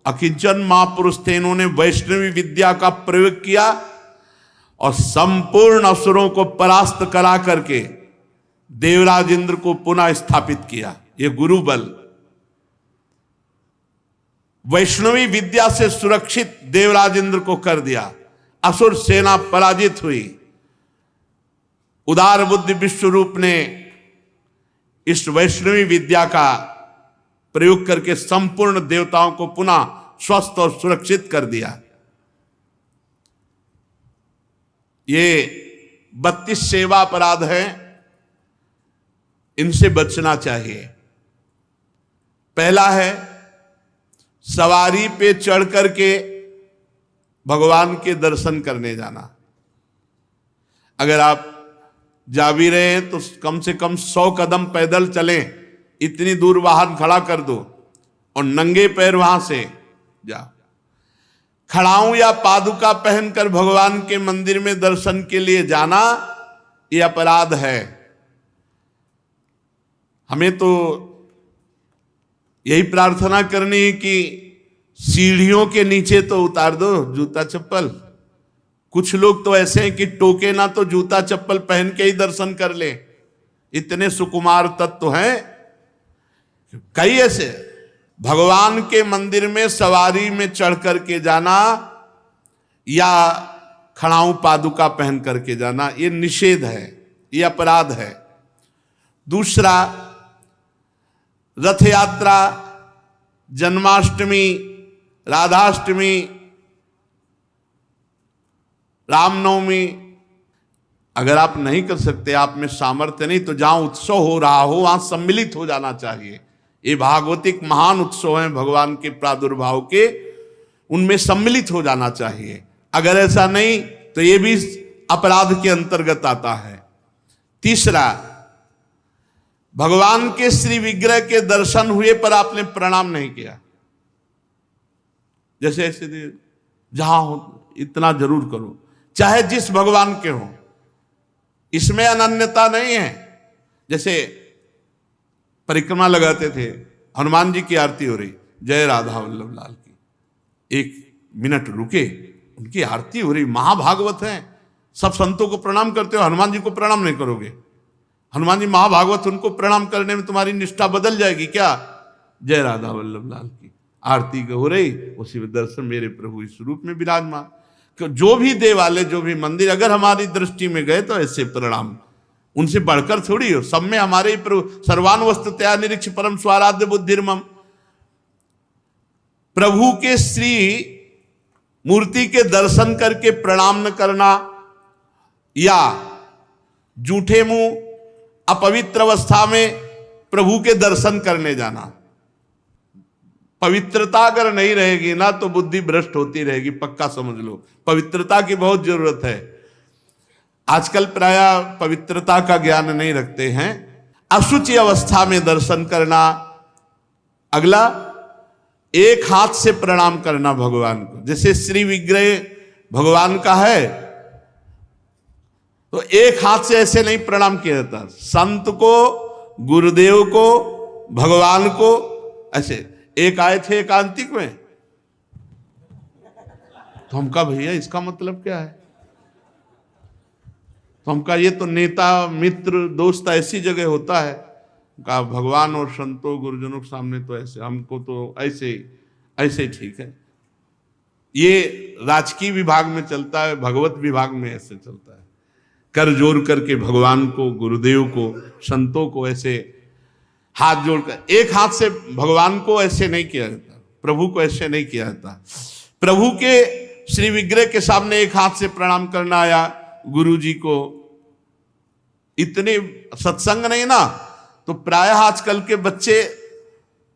Speaker 1: अकिंचन महापुरुष थे, इन्होंने वैष्णवी विद्या का प्रयोग किया और संपूर्ण असुरों को परास्त करा करके देवराज इंद्र को पुनः स्थापित किया। ये गुरु बल, वैष्णवी विद्या से सुरक्षित देवराज इंद्र को कर दिया। असुर सेना पराजित हुई। उदार बुद्धि विश्वरूप ने इस वैष्णवी विद्या का प्रयोग करके संपूर्ण देवताओं को पुनः स्वस्थ और सुरक्षित कर दिया। ये 32 सेवा अपराध हैं, इनसे बचना चाहिए। पहला है सवारी पे चढ़ करके भगवान के दर्शन करने जाना। अगर आप जा भी रहे हैं तो कम से कम 100 कदम पैदल चलें, इतनी दूर वाहन खड़ा कर दो और नंगे पैर वहां से जाओ। खड़ाऊं या पादुका पहनकर भगवान के मंदिर में दर्शन के लिए जाना यह अपराध है। हमें तो यही प्रार्थना करनी है कि सीढ़ियों के नीचे तो उतार दो जूता चप्पल। कुछ लोग तो ऐसे हैं कि टोके ना तो जूता चप्पल पहन के ही दर्शन कर ले। इतने सुकुमार तत्व हैं। कई ऐसे भगवान के मंदिर में सवारी में चढ़ करके जाना या खड़ाऊं पादुका पहन करके जाना, ये निषेध है, ये अपराध है। दूसरा, रथ यात्रा, जन्माष्टमी, राधाष्टमी, रामनवमी अगर आप नहीं कर सकते, आप में सामर्थ्य नहीं, तो जहां उत्सव हो रहा हो वहां सम्मिलित हो जाना चाहिए। ये भागवतिक महान उत्सव हैं भगवान के प्रादुर्भाव के, उनमें सम्मिलित हो जाना चाहिए। अगर ऐसा नहीं तो ये भी अपराध के अंतर्गत आता है। तीसरा, भगवान के श्री विग्रह के दर्शन हुए पर आपने प्रणाम नहीं किया। जैसे ऐसे जहां हो इतना जरूर करो, चाहे जिस भगवान के हो, इसमें अनन्यता नहीं है। जैसे परिक्रमा लगाते थे, हनुमान जी की आरती हो रही, जय राधा वल्लभ लाल की, 1 मिनट रुके, उनकी आरती हो रही, महाभागवत हैं, सब संतों को प्रणाम करते हो, हनुमान जी को प्रणाम नहीं करोगे? हनुमान जी महाभागवत, उनको प्रणाम करने में तुम्हारी निष्ठा बदल जाएगी क्या? जय राधा वल्लभ लाल की आरती हो रही, उसी में दर्शन मेरे प्रभु इस रूप में विराजमान। जो भी देवालय, जो भी मंदिर अगर हमारी दृष्टि में गए तो ऐसे प्रणाम, उनसे बढ़कर थोड़ी हो। सब में हमारे ही प्रभु, सर्वान वस्तुतया निरीक्ष परम स्वाराध्य बुद्धिर्मम। प्रभु के श्री मूर्ति के दर्शन करके प्रणाम न करना या जूठे मुंह अपवित्र अवस्था में प्रभु के दर्शन करने जाना। पवित्रता अगर नहीं रहेगी ना तो बुद्धि भ्रष्ट होती रहेगी, पक्का समझ लो। पवित्रता की बहुत जरूरत है। आजकल प्राय पवित्रता का ज्ञान नहीं रखते हैं। अशुचि अवस्था में दर्शन करना। अगला, एक हाथ से प्रणाम करना भगवान को। जैसे श्री विग्रह भगवान का है तो एक हाथ से ऐसे नहीं प्रणाम किया जाता। संत को, गुरुदेव को, भगवान को ऐसे। एक आए थे एकांतिक में, तो हम कहा भैया इसका मतलब क्या है? तो हम कहा ये तो नेता मित्र दोस्त ऐसी जगह होता है। कहा भगवान और संतों गुरुजनों के सामने तो ऐसे, हमको तो ऐसे ऐसे ठीक है। ये राजकीय विभाग में चलता है, भगवत विभाग में ऐसे चलता है। कर जोड़ करके भगवान को, गुरुदेव को, संतों को ऐसे हाथ जोड़कर, एक हाथ से भगवान को ऐसे नहीं किया जाता, प्रभु को ऐसे नहीं किया जाता। प्रभु के श्री विग्रह के सामने एक हाथ से प्रणाम करना या गुरु जी को, इतने सत्संग नहीं ना, तो प्राय आजकल के बच्चे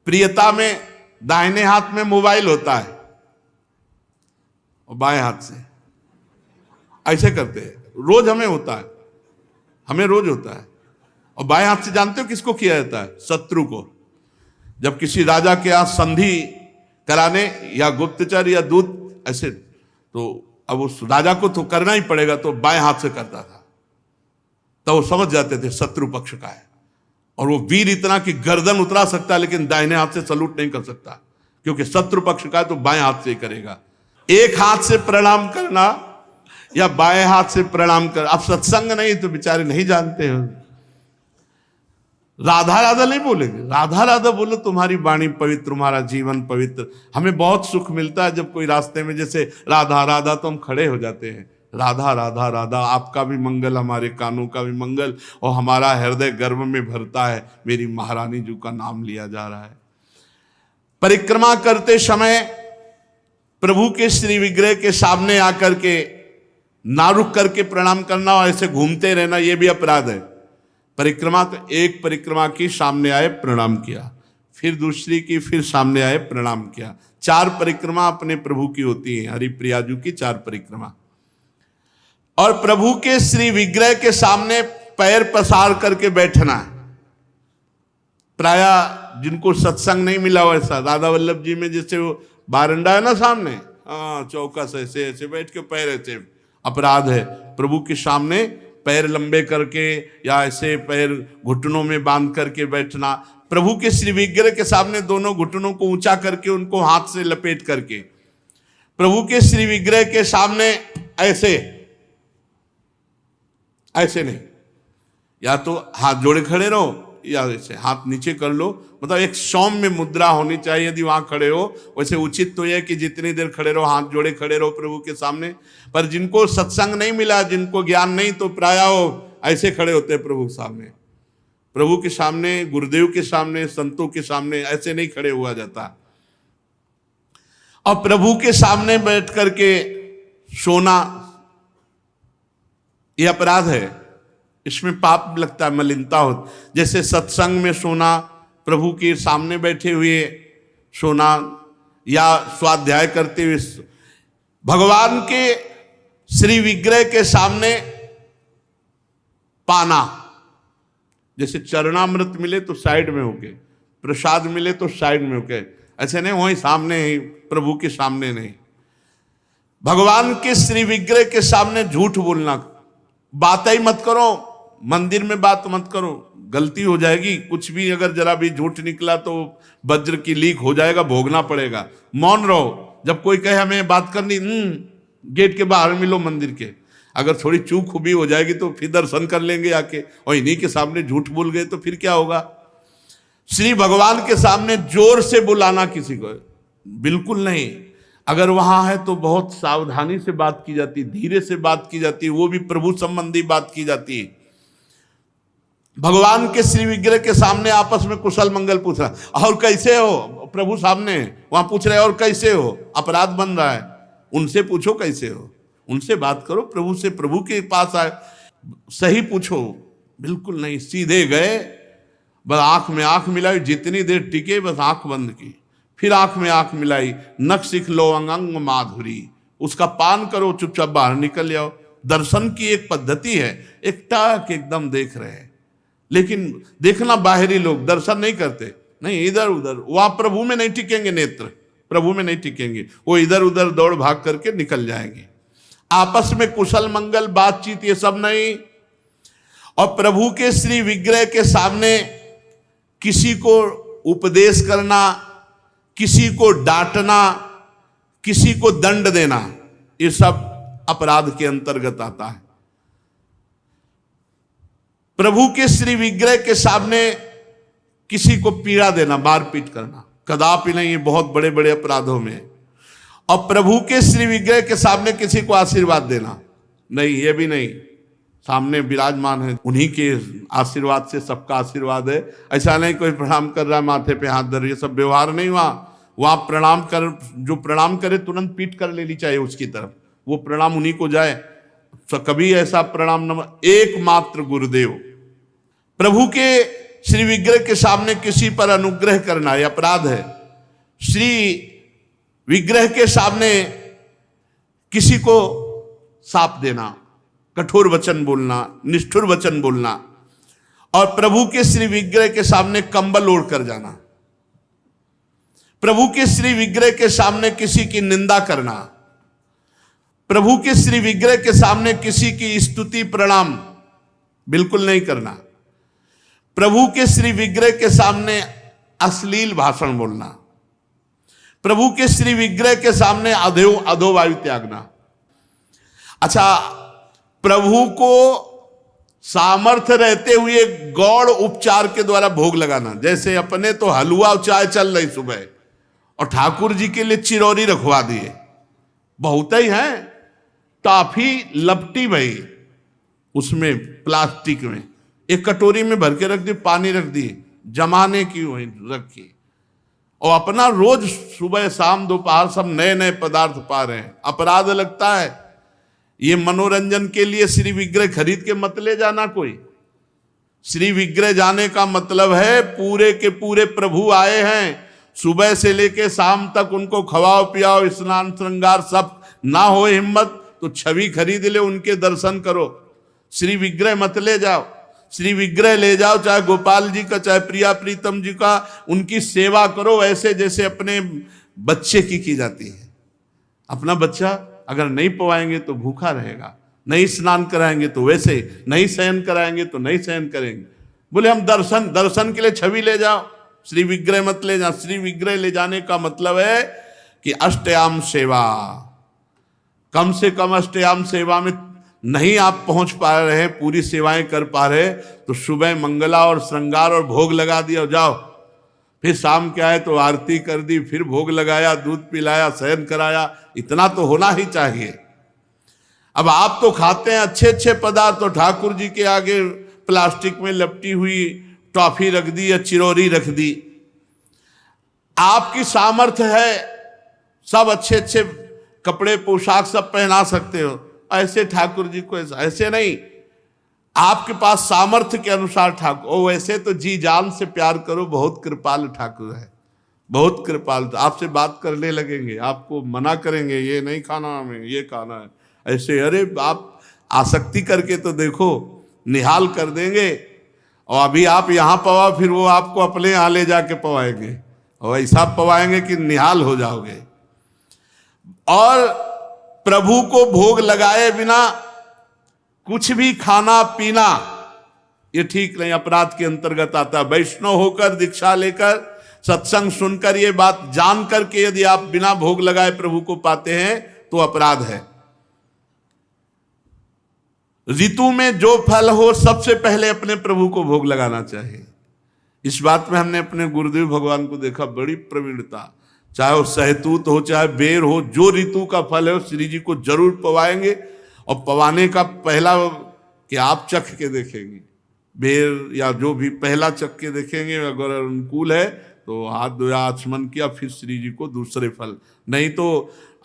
Speaker 1: प्रियता में दाहिने हाथ में मोबाइल होता है और बाएं हाथ से ऐसे करते हैं। रोज हमें होता है, हमें रोज होता है। और बाएं हाथ से जानते हो किसको किया जाता है? शत्रु को। जब किसी राजा के यहाँ संधि कराने या गुप्तचर या दूत ऐसे, तो अब उस राजा को तो करना ही पड़ेगा, तो बाएं हाथ से करता था। तो वो समझ जाते थे शत्रु पक्ष का है। और वो वीर इतना कि गर्दन उतरा सकता है लेकिन दाहिने हाथ से सलूट नहीं कर सकता, क्योंकि शत्रु पक्ष का है तो बाएं हाथ से ही करेगा। एक हाथ से प्रणाम करना या बाएं हाथ से प्रणाम कर। अब सत्संग नहीं तो बेचारे नहीं जानते हैं। राधा राधा नहीं बोलेंगे, राधा राधा बोलो, तुम्हारी वाणी पवित्र, तुम्हारा जीवन पवित्र। हमें बहुत सुख मिलता है जब कोई रास्ते में जैसे राधा राधा तो हम खड़े हो जाते हैं, राधा राधा राधा, आपका भी मंगल, हमारे कानों का भी मंगल, और हमारा हृदय गर्व में भरता है, मेरी महारानी जी का नाम लिया जा रहा है। परिक्रमा करते समय प्रभु के श्री विग्रह के सामने आकर के ना रुक करके प्रणाम करना और ऐसे घूमते रहना, यह भी अपराध है। परिक्रमा तो एक परिक्रमा की, सामने आए प्रणाम किया, फिर दूसरी की, फिर सामने आए प्रणाम किया। 4 परिक्रमा अपने प्रभु की होती है, हरिप्रिया जी की 4 परिक्रमा। और प्रभु के श्री विग्रह के सामने पैर पसार करके बैठना। प्राय जिनको सत्संग नहीं मिला वैसा, राधा वल्लभ जी में जैसे वो बारंडा है ना सामने, चौकस ऐसे ऐसे बैठ के पैर ऐसे, अपराध है। प्रभु के सामने पैर लंबे करके या ऐसे पैर घुटनों में बांध करके बैठना। प्रभु के श्री विग्रह के सामने दोनों घुटनों को ऊंचा करके उनको हाथ से लपेट करके, प्रभु के श्री विग्रह के सामने ऐसे ऐसे नहीं, या तो हाथ जोड़े खड़े रहो या ऐसे हाथ नीचे कर लो, मतलब एक सौम्य मुद्रा होनी चाहिए। यदि वहां खड़े हो, वैसे उचित तो यह कि जितनी देर खड़े रहो हाथ जोड़े खड़े रहो प्रभु के सामने। पर जिनको सत्संग नहीं मिला, जिनको ज्ञान नहीं, तो प्राय ऐसे खड़े होते हैं प्रभु के सामने। प्रभु के सामने, गुरुदेव के सामने, संतों के सामने ऐसे नहीं खड़े हुआ जाता। और प्रभु के सामने बैठ करके सोना यह अपराध है, इसमें पाप लगता है, मलिनता हो। जैसे सत्संग में सोना, प्रभु के सामने बैठे हुए सोना, या स्वाध्याय करते हुए, भगवान के श्री विग्रह के सामने पाना। जैसे चरणामृत मिले तो साइड में होके, प्रसाद मिले तो साइड में होके, ऐसे नहीं वहीं सामने ही, प्रभु के सामने नहीं। भगवान के श्री विग्रह के सामने झूठ बोलना, बात ही मत करो, मंदिर में बात मत करो, गलती हो जाएगी। कुछ भी अगर जरा भी झूठ निकला तो वज्र की लीक हो जाएगा, भोगना पड़ेगा। मौन रहो। जब कोई कहे हमें बात करनी, गेट के बाहर मिलो मंदिर के। अगर थोड़ी चूक खुबी हो जाएगी तो फिर दर्शन कर लेंगे आके, और इन्हीं के सामने झूठ बोल गए तो फिर क्या होगा। श्री भगवान के सामने जोर से बुलाना किसी को बिल्कुल नहीं। अगर वहां है तो बहुत सावधानी से बात की जाती, धीरे से बात की जाती, वो भी प्रभु संबंधी बात की जाती है। भगवान के श्री विग्रह के सामने आपस में कुशल मंगल पूछ रहा, और कैसे हो, प्रभु सामने वहां पूछ रहे और कैसे हो, अपराध बन रहा है। उनसे पूछो कैसे हो, उनसे बात करो, प्रभु से, प्रभु के पास आए, सही पूछो। बिल्कुल नहीं, सीधे गए, बस आंख में आंख मिलाई, जितनी देर टिके बस आंख बंद की, फिर आंख में आंख मिलाई, नख सिख लो अंग माधुरी, उसका पान करो, चुपचाप बाहर निकल जाओ। दर्शन की एक पद्धति है, एक टाक एकदम देख रहे हैं, लेकिन देखना बाहरी लोग दर्शन नहीं करते, नहीं इधर उधर, वहां प्रभु में नहीं टिकेंगे, नेत्र प्रभु में नहीं टिकेंगे, वो इधर उधर दौड़ भाग करके निकल जाएंगे। आपस में कुशल मंगल बातचीत ये सब नहीं। और प्रभु के श्री विग्रह के सामने किसी को उपदेश करना, किसी को डांटना, किसी को दंड देना, ये सब अपराध के अंतर्गत आता है। प्रभु के श्री विग्रह के सामने किसी को पीड़ा देना, मारपीट करना, कदापि नहीं, ये बहुत बड़े बड़े अपराधों में। और प्रभु के श्री विग्रह के सामने किसी को आशीर्वाद देना, नहीं, ये भी नहीं। सामने विराजमान है, उन्हीं के आशीर्वाद से सबका आशीर्वाद है। ऐसा नहीं कोई प्रणाम कर रहा है माथे पे हाथ धर, ये सब व्यवहार नहीं। वहां प्रणाम कर, जो प्रणाम करे तुरंत पीठ कर लेनी चाहिए उसकी तरफ, वो प्रणाम उन्हीं को जाए। तो कभी ऐसा प्रणाम न, एकमात्र गुरुदेव। प्रभु के श्री विग्रह के सामने किसी पर अनुग्रह करना यह अपराध है। श्री विग्रह के सामने किसी को साप देना, कठोर वचन बोलना, निष्ठुर वचन बोलना, और प्रभु के श्री विग्रह के सामने कंबल ओढ़ कर जाना, प्रभु के श्री विग्रह के सामने किसी की निंदा करना, प्रभु के श्री विग्रह के सामने किसी की स्तुति प्रणाम बिल्कुल नहीं करना, प्रभु के श्री विग्रह के सामने अश्लील भाषण बोलना, प्रभु के श्री विग्रह के सामने अधो वायु त्यागना। अच्छा, प्रभु को सामर्थ्य रहते हुए गौड़ उपचार के द्वारा भोग लगाना। जैसे अपने तो हलवा चाय चल रही सुबह, और ठाकुर जी के लिए चिरौरी रखवा दिए, बहुत ही है, टॉफी लपटी भाई उसमें प्लास्टिक में, एक कटोरी में भर के रख दी, पानी रख दी, जमाने की वही रखी, और अपना रोज सुबह शाम दोपहर सब नए नए पदार्थ पा रहे हैं। अपराध लगता है। ये मनोरंजन के लिए श्री विग्रह खरीद के मत ले जाना कोई। श्री विग्रह जाने का मतलब है पूरे के पूरे प्रभु आए हैं, सुबह से लेके शाम तक उनको खवाओ पियाओ, स्नान श्रृंगार सब ना हो हिम्मत तो छवि खरीद ले, उनके दर्शन करो। श्री विग्रह मत ले जाओ। श्री विग्रह ले जाओ, चाहे गोपाल जी का चाहे प्रिया प्रीतम जी का, उनकी सेवा करो ऐसे जैसे अपने बच्चे की जाती है। अपना बच्चा अगर नहीं पवाएंगे तो भूखा रहेगा, नहीं स्नान कराएंगे तो वैसे, नहीं शयन कराएंगे तो नहीं शयन करेंगे। बोले हम दर्शन के लिए छवि ले जाओ, श्री विग्रह मत ले जाओ। श्री विग्रह ले जाने का मतलब है कि अष्टयाम सेवा, कम से कम अष्टयाम सेवा में नहीं आप पहुंच पा रहे हैं, पूरी सेवाएं कर पा रहे, तो सुबह मंगला और श्रृंगार और भोग लगा दिया, जाओ। फिर शाम क्या है तो आरती कर दी, फिर भोग लगाया, दूध पिलाया, शयन कराया, इतना तो होना ही चाहिए। अब आप तो खाते हैं अच्छे अच्छे पदार्थ, तो ठाकुर जी के आगे प्लास्टिक में लपटी हुई टॉफी रख दी या चिरौरी रख दी। आपकी सामर्थ्य है, सब अच्छे अच्छे कपड़े पोशाक सब पहना सकते हो, ऐसे ठाकुर जी को ऐसे नहीं, आपके पास सामर्थ्य के अनुसार ठाकुर, ओ वैसे तो जी जान से प्यार करो, बहुत कृपाल ठाकुर है, बहुत कृपाल। तो आपसे बात करने लगेंगे, आपको मना करेंगे, ये नहीं खाना हमें, ये खाना है, ऐसे। अरे आप आसक्ति करके तो देखो, निहाल कर देंगे। और अभी आप यहाँ पवाओ, फिर वो आपको अपने यहाँ ले जाके पवाएंगे, और ऐसा पवाएंगे कि निहाल हो जाओगे। और प्रभु को भोग लगाए बिना कुछ भी खाना पीना ये ठीक नहीं, अपराध के अंतर्गत आता है। वैष्णव होकर दीक्षा लेकर सत्संग सुनकर ये बात जान करके यदि आप बिना भोग लगाए प्रभु को पाते हैं तो अपराध है। ऋतु में जो फल हो सबसे पहले अपने प्रभु को भोग लगाना चाहिए। इस बात में हमने अपने गुरुदेव भगवान को देखा, बड़ी प्रवीणता। चाहे वो सहतूत हो चाहे बेर हो, जो ऋतु का फल है वो श्री जी को जरूर पवाएंगे। और पवाने का पहला कि आप चख के देखेंगे, बेर या जो भी पहला चख के देखेंगे, अगर अनुकूल है तो हाथ धोया आचमन किया, फिर श्री जी को दूसरे फल। नहीं तो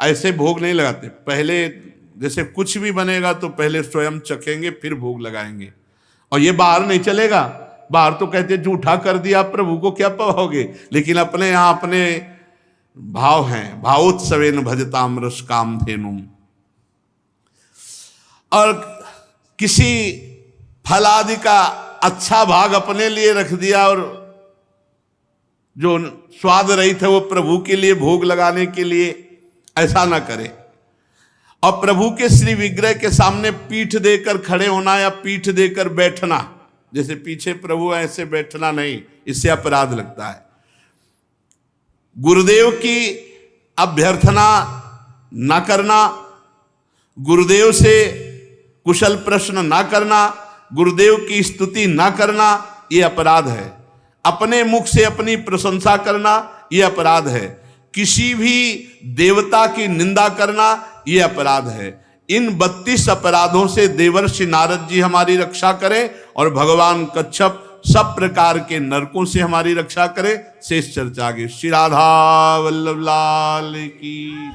Speaker 1: ऐसे भोग नहीं लगाते, पहले जैसे कुछ भी बनेगा तो पहले स्वयं चखेंगे फिर भोग लगाएंगे। और ये बाहर नहीं चलेगा, बाहर तो कहते जूठा कर दिया प्रभु को क्या पवाओगे, लेकिन अपने यहाँ अपने भाव हैं, भावोत्सवेन भजताम रस काम धेनुम। और किसी फल आदि का अच्छा भाग अपने लिए रख दिया, और जो स्वाद रहित है वो प्रभु के लिए भोग लगाने के लिए, ऐसा ना करें। और प्रभु के श्री विग्रह के सामने पीठ देकर खड़े होना या पीठ देकर बैठना, जैसे पीछे प्रभु ऐसे बैठना नहीं, इससे अपराध लगता है। गुरुदेव की अभ्यर्थना ना करना, गुरुदेव से कुशल प्रश्न ना करना, गुरुदेव की स्तुति ना करना, ये अपराध है। अपने मुख से अपनी प्रशंसा करना ये अपराध है। किसी भी देवता की निंदा करना ये अपराध है। इन 32 अपराधों से देवर्षि नारद जी हमारी रक्षा करें, और भगवान कच्छप सब प्रकार के नरकों से हमारी रक्षा करें। शेष चर्चा आगे। श्री राधा वल्लभ लाल की।